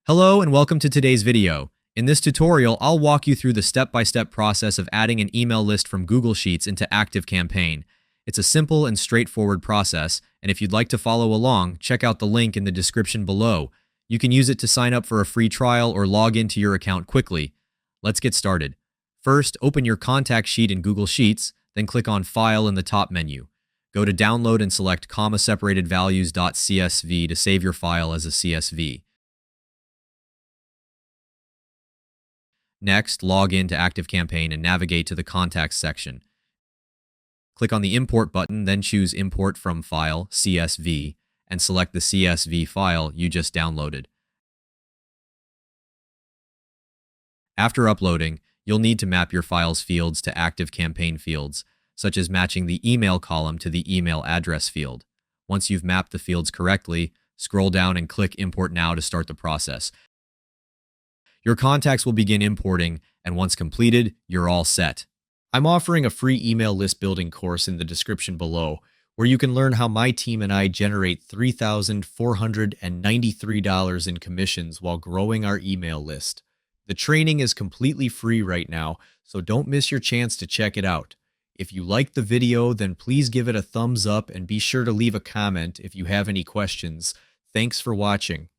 Hello and welcome to today's video. In this tutorial, I'll walk you through the step-by-step process of adding an email list from Google Sheets into ActiveCampaign. It's a simple and straightforward process, and if you'd like to follow along, check out the link in the description below. You can use it to sign up for a free trial or log into your account quickly. Let's get started. First, open your contact sheet in Google Sheets, then click on File in the top menu. Go to Download and select comma-separated values.csv to save your file as a CSV. Next, log in to ActiveCampaign and navigate to the Contacts section. Click on the Import button, then choose Import from File, CSV, and select the CSV file you just downloaded. After uploading, you'll need to map your file's fields to ActiveCampaign fields, such as matching the email column to the email address field. Once you've mapped the fields correctly, scroll down and click Import Now to start the process. Your contacts will begin importing, and once completed, you're all set. I'm offering a free email list building course in the description below, where you can learn how my team and I generate $3,493 in commissions while growing our email list. The training is completely free right now, so don't miss your chance to check it out. If you liked the video, then please give it a thumbs up and be sure to leave a comment if you have any questions. Thanks for watching.